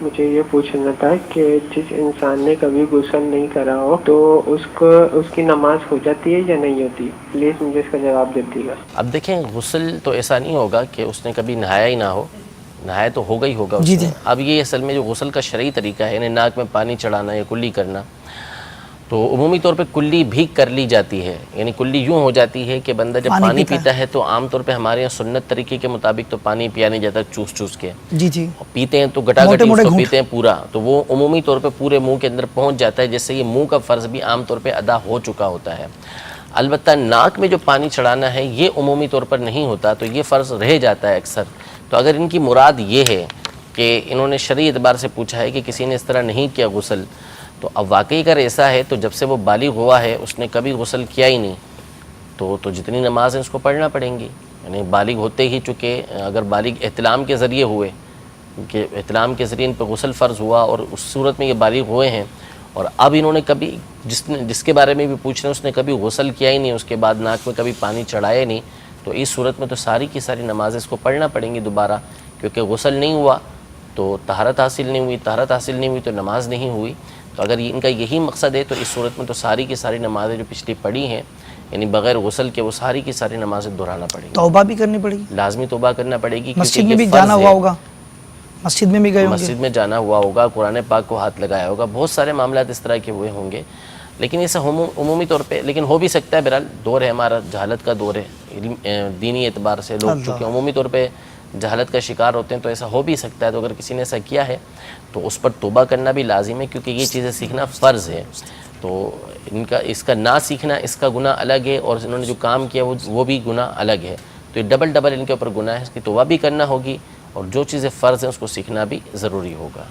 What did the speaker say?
مجھے یہ پوچھنا تھا کہ جس انسان نے کبھی غسل نہیں کرا ہو تو اس کی نماز ہو جاتی ہے یا نہیں ہوتی؟ پلیز مجھے اس کا جواب دے دیجیے گا۔ اب دیکھیں، غسل تو ایسا نہیں ہوگا کہ اس نے کبھی نہایا ہی نہ ہو، نہایا تو ہوگا ہی ہوگا جی اس جی نے۔ اب یہ اصل میں جو غسل کا شرعی طریقہ ہے، یعنی ناک میں پانی چڑھانا یا کلی کرنا، تو عمومی طور پہ کلی بھی کر لی جاتی ہے۔ یعنی کلی یوں ہو جاتی ہے کہ بندہ جب پانی پیتا ہے تو عام طور پہ ہمارے یہاں سنت طریقے کے مطابق تو پانی پیا نہیں جاتا چوس چوس کے، جی جی پیتے ہیں تو گٹا موٹے گٹی اس موٹے کو گھونٹ۔ پیتے ہیں پورا، تو وہ عمومی طور پہ پورے منہ کے اندر پہنچ جاتا ہے، جس سے یہ منہ کا فرض بھی عام طور پہ ادا ہو چکا ہوتا ہے۔ البتہ ناک میں جو پانی چڑھانا ہے یہ عمومی طور پر نہیں ہوتا، تو یہ فرض رہ جاتا ہے اکثر۔ تو اگر ان کی مراد یہ ہے کہ انہوں نے شرعی اعتبار سے پوچھا ہے کہ کسی نے اس طرح نہیں کیا غسل، تو اب واقعی اگر ایسا ہے تو جب سے وہ بالغ ہوا ہے اس نے کبھی غسل کیا ہی نہیں، تو جتنی نماز ہیں اس کو پڑھنا پڑیں گی۔ یعنی بالغ ہوتے ہی، چونکہ اگر بالغ احتلام کے ذریعے ہوئے کہ احتلام کے ذریعے ان پہ غسل فرض ہوا اور اس صورت میں یہ بالغ ہوئے ہیں، اور اب انہوں نے کبھی جس کے بارے میں بھی پوچھ رہے ہیں اس نے کبھی غسل کیا ہی نہیں، اس کے بعد ناک میں کبھی پانی چڑھایا نہیں، تو اس صورت میں تو ساری کی ساری نمازیں اس کو پڑھنا پڑیں گی دوبارہ، کیونکہ غسل نہیں ہوا تو طہارت حاصل نہیں ہوئی، طہارت حاصل نہیں ہوئی تو نماز نہیں ہوئی۔ تو اگر ان کا یہی مقصد ہے تو اس صورت میں تو ساری کی ساری نمازیں جو پچھلی پڑھی ہیں، یعنی بغیر غسل کے، وہ ساری کی ساری نمازیں دہرانا پڑیں گی، توبہ بھی کرنی پڑے گی، لازمی توبہ کرنا پڑے گی، کیونکہ مسجد میں یہ بھی فرض جانا ہے۔ ہوا ہوگا، مسجد میں بھی گئے ہوں گے، مسجد میں جانا ہوا ہوگا، قرآن پاک کو ہاتھ لگایا ہوگا، بہت سارے معاملات اس طرح کے ہوئے ہوں گے، لیکن اسے عمومی طور پہ، لیکن ہو بھی سکتا ہے، بہرحال دور ہے ہمارا، جہالت کا دور ہے، دینی اعتبار سے لوگ چونکہ عمومی طور پہ جہالت کا شکار ہوتے ہیں، تو ایسا ہو بھی سکتا ہے۔ تو اگر کسی نے ایسا کیا ہے تو اس پر توبہ کرنا بھی لازم ہے، کیونکہ یہ چیزیں سیکھنا فرض ہے۔ تو اس کا نہ سیکھنا، اس کا گناہ الگ ہے، اور انہوں نے جو کام کیا وہ بھی گناہ الگ ہے، تو یہ ڈبل ان کے اوپر گناہ ہے، اس کی توبہ بھی کرنا ہوگی، اور جو چیزیں فرض ہیں اس کو سیکھنا بھی ضروری ہوگا۔